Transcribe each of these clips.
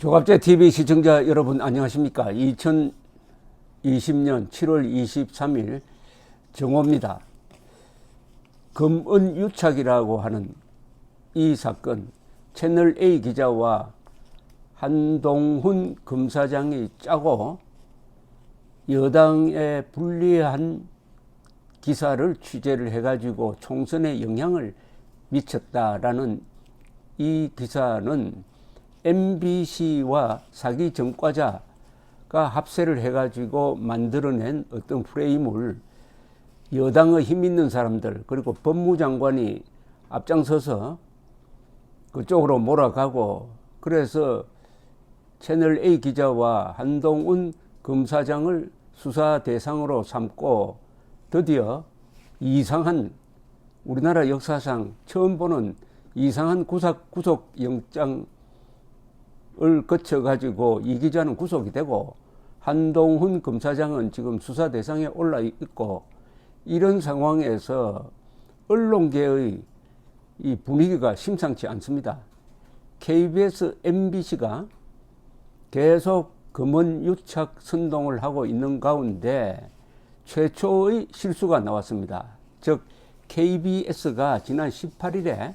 조갑제 TV 시청자 여러분 안녕하십니까? 2020년 7월 23일 정오입니다. 금은유착이라고 하는 이 사건, 채널A 기자와 한동훈 검사장이 짜고 여당에 불리한 기사를 취재를 해가지고 총선에 영향을 미쳤다라는 이 기사는 MBC와 사기 전과자가 합세를 해가지고 만들어낸 어떤 프레임을 여당의 힘 있는 사람들 그리고 법무장관이 앞장서서 그쪽으로 몰아가고, 그래서 채널A 기자와 한동훈 검사장을 수사 대상으로 삼고 드디어 이상한, 우리나라 역사상 처음 보는 이상한 구속영장을 거쳐가지고 이 기자는 구속이 되고 한동훈 검사장은 지금 수사 대상에 올라 있고, 이런 상황에서 언론계의 이 분위기가 심상치 않습니다. KBS, MBC가 계속 검언유착 선동을 하고 있는 가운데 최초의 실수가 나왔습니다. 즉 KBS가 지난 18일에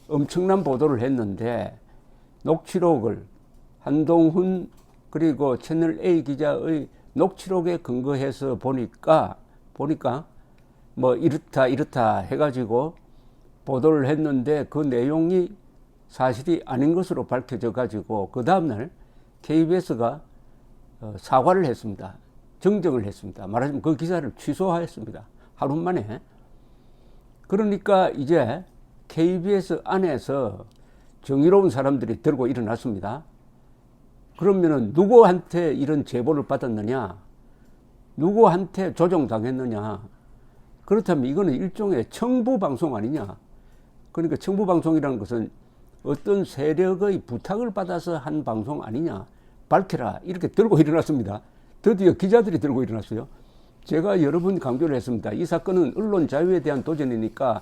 엄청난 보도를 했는데 녹취록을 한동훈 그리고 채널A 기자의 녹취록에 근거해서 보니까 뭐 이렇다 해가지고 보도를 했는데 그 내용이 사실이 아닌 것으로 밝혀져 가지고 그 다음날 KBS가 사과를 했습니다. 정정을 했습니다. 말하자면 그 기사를 취소하였습니다. 하루 만에. 그러니까 이제 KBS 안에서 정의로운 사람들이 들고 일어났습니다. 그러면은 누구한테 이런 제보를 받았느냐? 누구한테 조종당했느냐? 그렇다면 이거는 일종의 청부방송 아니냐? 그러니까 청부방송이라는 것은 어떤 세력의 부탁을 받아서 한 방송 아니냐? 밝혀라. 이렇게 들고 일어났습니다. 드디어 기자들이 들고 일어났어요. 제가 여러 번 강조를 했습니다. 이 사건은 언론 자유에 대한 도전이니까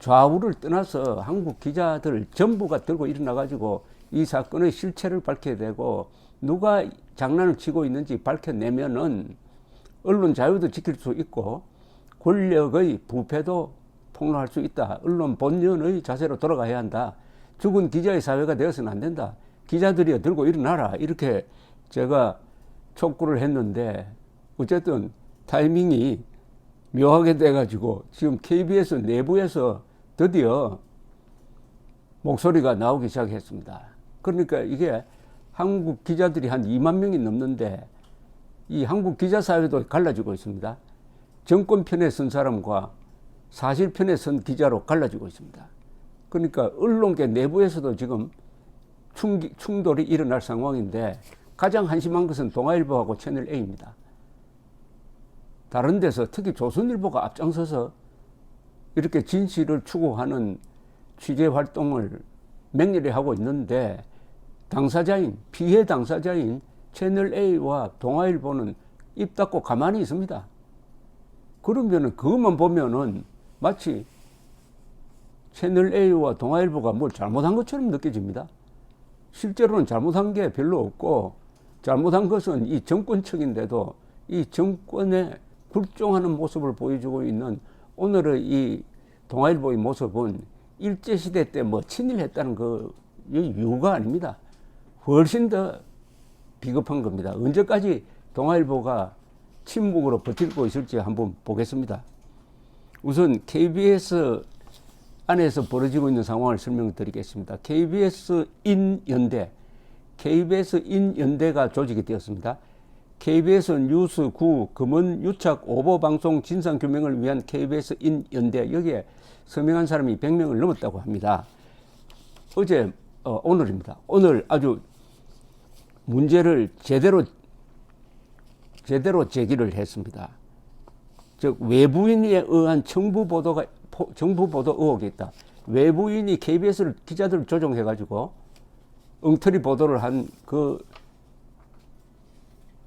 좌우를 떠나서 한국 기자들 전부가 들고 일어나가지고 이 사건의 실체를 밝혀야 되고, 누가 장난을 치고 있는지 밝혀내면은 언론 자유도 지킬 수 있고 권력의 부패도 폭로할 수 있다. 언론 본연의 자세로 돌아가야 한다. 죽은 기자의 사회가 되어서는 안 된다. 기자들이 들고 일어나라. 이렇게 제가 촉구를 했는데 어쨌든 타이밍이 묘하게 돼가지고 지금 KBS 내부에서 드디어 목소리가 나오기 시작했습니다. 그러니까 이게 한국 기자들이 한 2만 명이 넘는데 이 한국 기자 사회도 갈라지고 있습니다. 정권 편에 선 사람과 사실 편에 선 기자로 갈라지고 있습니다. 그러니까 언론계 내부에서도 지금 충돌이 일어날 상황인데 가장 한심한 것은 동아일보하고 채널A입니다. 다른 데서 특히 조선일보가 앞장서서 이렇게 진실을 추구하는 취재 활동을 맹렬히 하고 있는데 당사자인, 피해 당사자인 채널A와 동아일보는 입 닫고 가만히 있습니다. 그러면은 그것만 보면은 마치 채널A와 동아일보가 뭘 잘못한 것처럼 느껴집니다. 실제로는 잘못한 게 별로 없고, 잘못한 것은 이 정권 측인데도 이 정권에 굴종하는 모습을 보여주고 있는 오늘의 이 동아일보의 모습은 일제시대 때 뭐 친일했다는 그 이유가 아닙니다. 훨씬 더 비겁한 겁니다. 언제까지 동아일보가 침묵으로 버티고 있을지 한번 보겠습니다. 우선 KBS 안에서 벌어지고 있는 상황을 설명드리겠습니다. KBS 인연대가 조직이 되었습니다. KBS 뉴스 9 검언유착 오보방송 진상규명을 위한 KBS 인연대, 여기에 서명한 사람이 100명을 넘었다고 합니다. 오늘입니다. 오늘 아주 문제를 제대로 제기를 했습니다. 즉 외부인에 의한 정부 보도 의혹이 있다. 외부인이 KBS 기자들을 조종해가지고 엉터리 보도를 한 그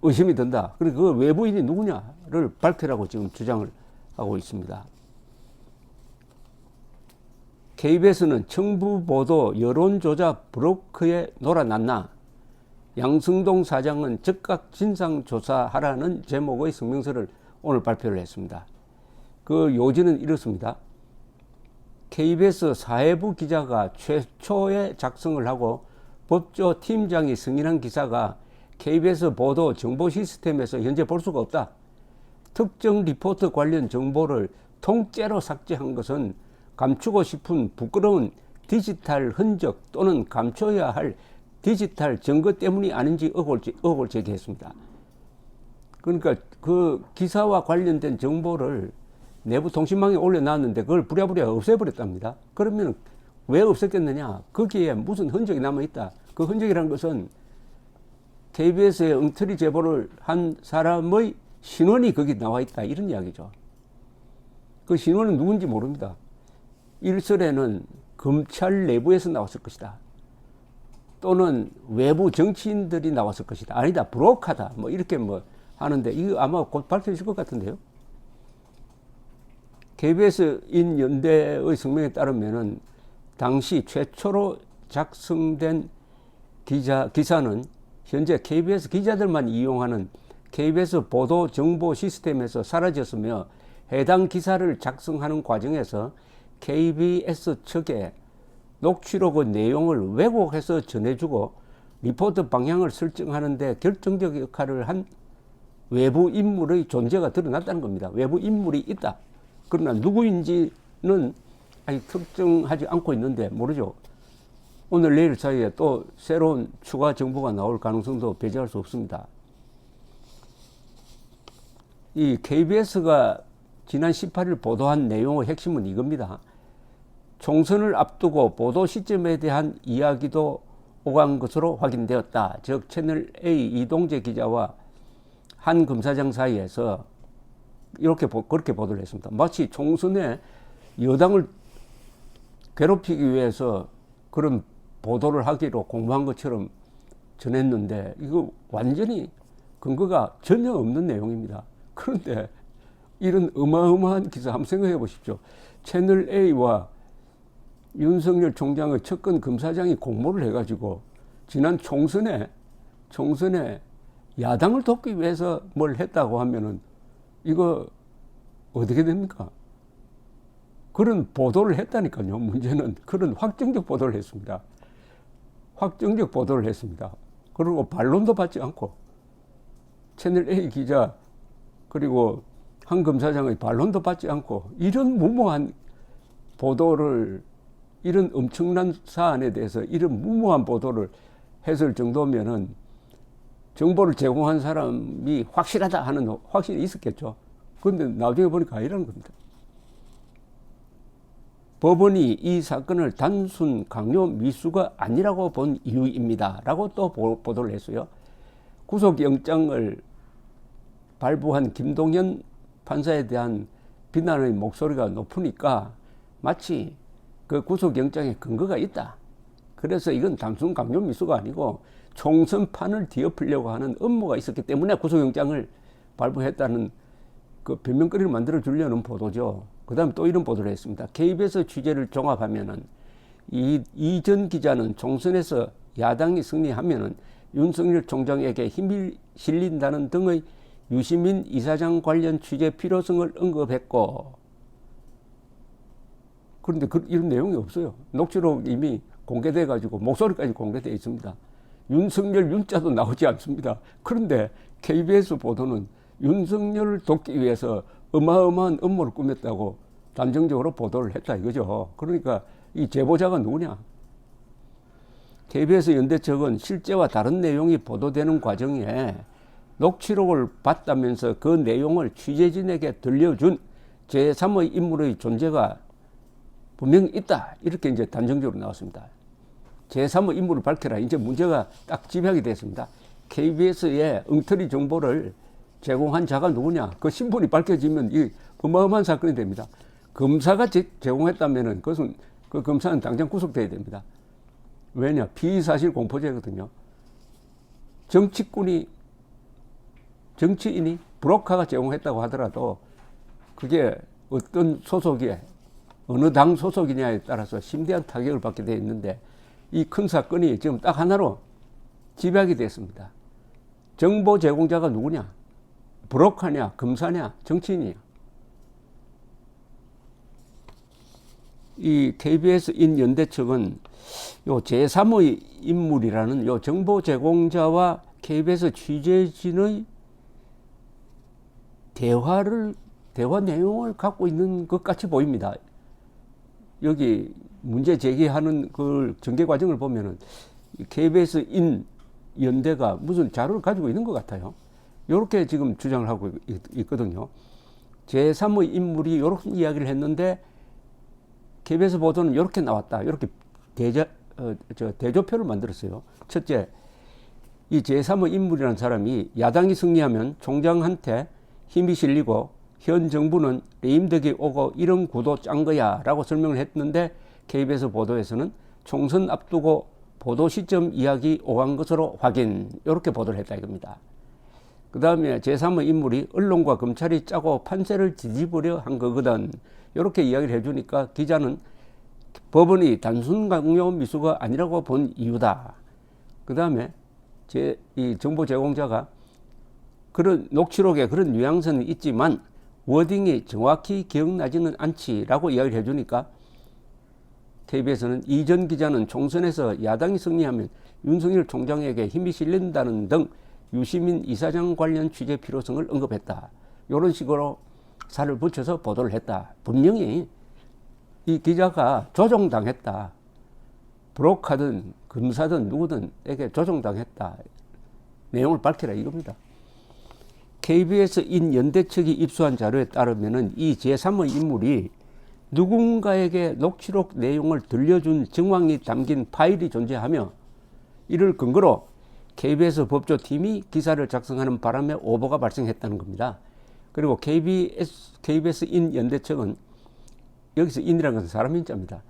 의심이 든다. 그리고 그 외부인이 누구냐를 밝히라고 지금 주장을 하고 있습니다. KBS는 청부보도 여론조작 브로커에 놀아났나? 양승동 사장은 즉각 진상조사하라는 제목의 성명서를 오늘 발표를 했습니다. 그 요지는 이렇습니다. KBS 사회부 기자가 최초에 작성을 하고 법조 팀장이 승인한 기사가 KBS 보도 정보 시스템에서 현재 볼 수가 없다. 특정 리포트 관련 정보를 통째로 삭제한 것은 감추고 싶은 부끄러운 디지털 흔적 또는 감춰야 할 디지털 증거 때문이 아닌지 의혹을 제기했습니다. 그러니까 그 기사와 관련된 정보를 내부 통신망에 올려놨는데 그걸 부랴부랴 없애버렸답니다. 그러면 왜 없앴겠느냐? 거기에 무슨 흔적이 남아있다. 그 흔적이라는 것은 KBS에 엉터리 제보를 한 사람의 신원이 거기 나와있다. 이런 이야기죠. 그 신원은 누군지 모릅니다. 일설에는 검찰 내부에서 나왔을 것이다. 또는 외부 정치인들이 나왔을 것이다. 아니다. 브로커다. 뭐 이렇게 뭐 하는데 이거 아마 곧 밝혀질 것 같은데요. KBS 인연대의 성명에 따르면은 당시 최초로 작성된 기사는 현재 KBS 기자들만 이용하는 KBS 보도 정보 시스템에서 사라졌으며 해당 기사를 작성하는 과정에서 KBS 측에 녹취록의 내용을 왜곡해서 전해주고 리포트 방향을 설정하는 데 결정적 역할을 한 외부 인물의 존재가 드러났다는 겁니다. 외부 인물이 있다. 그러나 누구인지는 아직 특정하지 않고 있는데 모르죠. 오늘 내일 사이에 또 새로운 추가 정보가 나올 가능성도 배제할 수 없습니다. 이 KBS가 지난 18일 보도한 내용의 핵심은 이겁니다. 총선을 앞두고 보도 시점에 대한 이야기도 오간 것으로 확인되었다. 즉 채널A 이동재 기자와 한 검사장 사이에서 그렇게 보도를 했습니다. 마치 총선에 여당을 괴롭히기 위해서 그런 보도를 하기로 공모한 것처럼 전했는데 이거 완전히 근거가 전혀 없는 내용입니다. 그런데 이런 어마어마한 기사 한번 생각해 보십시오. 채널A와 윤석열 총장의 측근 검사장이 공모를 해가지고 지난 총선에 야당을 돕기 위해서 뭘 했다고 하면은 이거 어떻게 됩니까? 그런 보도를 했다니까요. 문제는 그런 확정적 보도를 했습니다. 확정적 보도를 했습니다. 그리고 반론도 받지 않고 채널A 기자 그리고 한 검사장의 반론도 받지 않고 이런 무모한 보도를 이런 엄청난 사안에 대해서 이런 무모한 보도를 했을 정도면은 정보를 제공한 사람이 확실하다 하는 확신이 있었겠죠. 그런데 나중에 보니까 아니라는 겁니다. 법원이 이 사건을 단순 강요 미수가 아니라고 본 이유입니다. 라고 또 보도를 했어요. 구속영장을 발부한 김동연 판사에 대한 비난의 목소리가 높으니까 마치 그 구속영장에 근거가 있다. 그래서 이건 단순 강요 미수가 아니고 총선판을 뒤엎으려고 하는 음모가 있었기 때문에 구속영장을 발부했다는 그 변명거리를 만들어 주려는 보도죠. 그 다음에 또 이런 보도를 했습니다. KBS 취재를 종합하면은 이전 기자는 총선에서 야당이 승리하면은 윤석열 총장에게 힘이 실린다는 등의 유시민 이사장 관련 취재 필요성을 언급했고, 그런데 이런 내용이 없어요. 녹취록 이미 공개돼 가지고 목소리까지 공개되어 있습니다. 윤석열 윤자도 나오지 않습니다. 그런데 KBS 보도는 윤석열을 돕기 위해서 어마어마한 음모를 꾸몄다고 단정적으로 보도를 했다 이거죠. 그러니까 이 제보자가 누구냐? KBS 연대 측은 실제와 다른 내용이 보도되는 과정에 녹취록을 봤다면서 그 내용을 취재진에게 들려준 제3의 인물의 존재가 분명히 있다. 이렇게 이제 단정적으로 나왔습니다. 제3의 인물을 밝혀라. 이제 문제가 딱 집약이 됐습니다. KBS에 엉터리 정보를 제공한 자가 누구냐? 그 신분이 밝혀지면 이 어마어마한 사건이 됩니다. 검사가 제공했다면은 그것은 그 검사는 당장 구속돼야 됩니다. 왜냐? 피의사실 공포죄거든요. 정치인이 브로커가 제공했다고 하더라도 그게 어떤 소속에 어느 당 소속이냐에 따라서 심대한 타격을 받게 되어 있는데 이 큰 사건이 지금 딱 하나로 집약이 됐습니다. 정보 제공자가 누구냐? 브로커냐? 검사냐? 정치인이냐? 이 KBS 인연대측은 요 제3의 인물이라는 요 정보 제공자와 KBS 취재진의 대화 내용을 갖고 있는 것 같이 보입니다. 여기 문제 제기하는 그 전개 과정을 보면은 KBS 인연대가 무슨 자료를 가지고 있는 것 같아요. 이렇게 지금 주장을 하고 있거든요. 제3의 인물이 이렇게 이야기를 했는데 KBS 보도는 이렇게 나왔다. 이렇게 대조표를 만들었어요. 첫째, 이 제3의 인물이라는 사람이 야당이 승리하면 총장한테 힘이 실리고 현 정부는 레임덕이 오고 이런 구도 짠 거야 라고 설명을 했는데 KBS 보도에서는 총선 앞두고 보도 시점 이야기 오간 것으로 확인, 이렇게 보도를 했다 이겁니다. 그 다음에 제3의 인물이 언론과 검찰이 짜고 판세를 뒤집으려 한 거거든, 이렇게 이야기를 해주니까 기자는 법원이 단순 강요 미수가 아니라고 본 이유다. 그 다음에 이 정보 제공자가 그런 녹취록에 그런 뉘앙스는 있지만 워딩이 정확히 기억나지는 않지라고 이야기를 해주니까 KBS는 이전 기자는 총선에서 야당이 승리하면 윤석열 총장에게 힘이 실린다는 등 유시민 이사장 관련 취재 필요성을 언급했다. 이런 식으로 살을 붙여서 보도를 했다. 분명히 이 기자가 조종당했다. 브로커든 검사든 누구든에게 조종당했다. 내용을 밝히라 이겁니다. KBS 인연대 측이 입수한 자료에 따르면 이 제3의 인물이 누군가에게 녹취록 내용을 들려준 정황이 담긴 파일이 존재하며 이를 근거로 KBS 법조팀이 기사를 작성하는 바람에 오보가 발생했다는 겁니다. 그리고 KBS 인연대 측은 여기서 인이라는 것은 사람 인자입니다.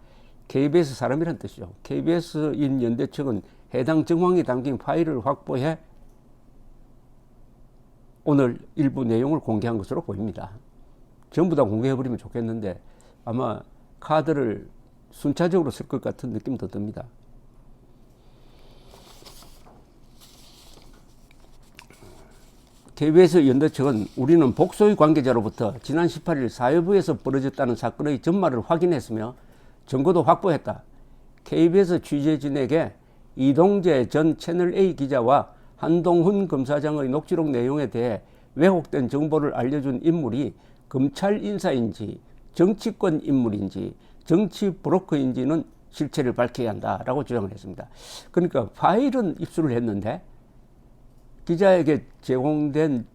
KBS 사람이란 뜻이죠. KBS 인연대 측은 해당 정황이 담긴 파일을 확보해 오늘 일부 내용을 공개한 것으로 보입니다. 전부 다 공개해버리면 좋겠는데 아마 카드를 순차적으로 쓸 것 같은 느낌도 듭니다. KBS 연대 측은 우리는 복소의 관계자로부터 지난 18일 사회부에서 벌어졌다는 사건의 전말을 확인했으며 증거도 확보했다. KBS 취재진에게 이동재 전 채널A 기자와 한동훈 검사장의 녹취록 내용에 대해 왜곡된 정보를 알려준 인물이 검찰 인사인지 정치권 인물인지 정치 브로커인지는 실체를 밝혀야 한다라고 주장을 했습니다. 그러니까 파일은 입수를 했는데 기자에게 제공된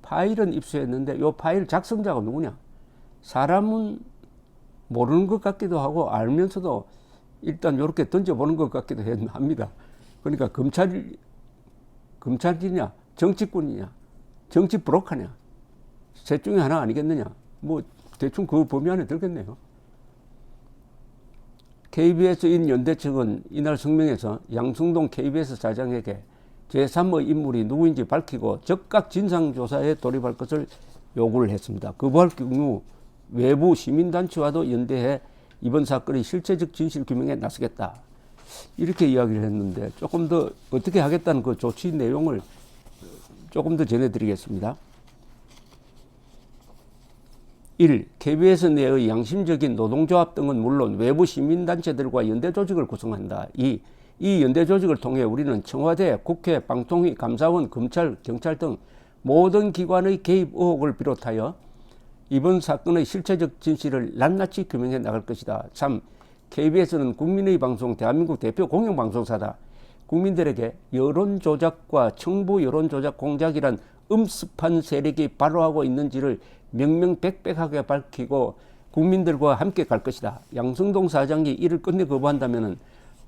파일은 입수했는데 이 파일 작성자가 누구냐? 사람은 모르는 것 같기도 하고 알면서도 일단 이렇게 던져보는 것 같기도 합니다. 그러니까 검찰이냐 정치꾼이냐 정치 브로커냐 셋 중에 하나 아니겠느냐, 뭐 대충 그 범위 안에 들겠네요. KBS 인연대 측은 이날 성명에서 양승동 KBS 사장에게 제3의 인물이 누구인지 밝히고 즉각 진상조사에 돌입할 것을 요구를 했습니다. 거부할 경우 외부 시민단체와도 연대해 이번 사건의 실체적 진실 규명에 나서겠다, 이렇게 이야기를 했는데 조금 더 어떻게 하겠다는 그 조치 내용을 조금 더 전해드리겠습니다. 1. KBS 내의 양심적인 노동조합 등은 물론 외부 시민단체들과 연대조직을 구성한다. 2. 이 연대조직을 통해 우리는 청와대, 국회, 방통위, 감사원, 검찰, 경찰 등 모든 기관의 개입 의혹을 비롯하여 이번 사건의 실체적 진실을 낱낱이 규명해 나갈 것이다. 3. KBS는 국민의 방송, 대한민국 대표 공영방송사다. 국민들에게 여론조작과 청부 여론조작 공작이란 음습한 세력이 발효하고 있는지를 명명백백하게 밝히고 국민들과 함께 갈 것이다. 양승동 사장이 이를 끝내 거부한다면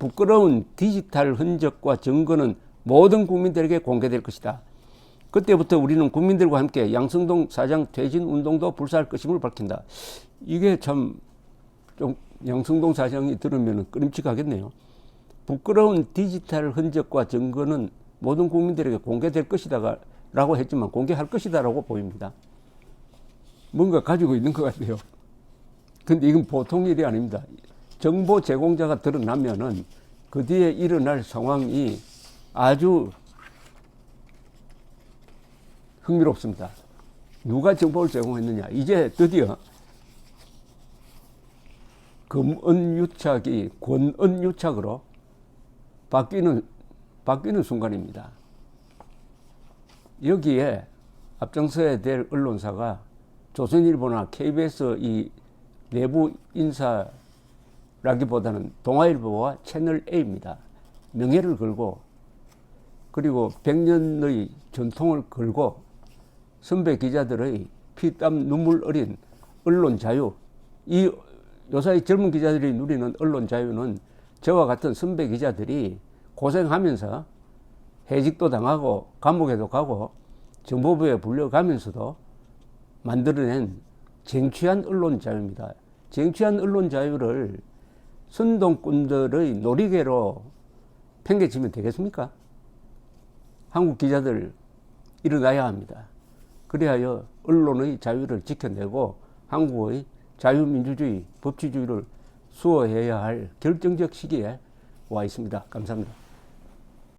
부끄러운 디지털 흔적과 증거는 모든 국민들에게 공개될 것이다. 그때부터 우리는 국민들과 함께 양승동 사장 퇴진 운동도 불사할 것임을 밝힌다. 이게 참 좀 양승동 사장이 들으면 끄림칙하겠네요. 부끄러운 디지털 흔적과 증거는 모든 국민들에게 공개될 것이다 라고 했지만 공개할 것이다 라고 보입니다. 뭔가 가지고 있는 것 같아요. 근데 이건 보통 일이 아닙니다. 정보 제공자가 드러나면은 그 뒤에 일어날 상황이 아주 흥미롭습니다. 누가 정보를 제공했느냐. 이제 드디어 금은유착이 권은유착으로 바뀌는 순간입니다. 여기에 앞장서야 될 언론사가 조선일보나 KBS 이 내부 인사라기보다는 동아일보와 채널A입니다. 명예를 걸고 그리고 100년의 전통을 걸고 선배 기자들의 피땀 눈물 어린 언론 자유, 이 요사이 젊은 기자들이 누리는 언론 자유는 저와 같은 선배 기자들이 고생하면서 해직도 당하고 감옥에도 가고 정보부에 불려가면서도 만들어낸 쟁취한 언론 자유입니다. 쟁취한 언론 자유를 선동꾼들의 놀이개로 팽개치면 되겠습니까? 한국 기자들 일어나야 합니다. 그리하여 언론의 자유를 지켜내고 한국의 자유민주주의, 법치주의를 수호해야 할 결정적 시기에 와 있습니다. 감사합니다.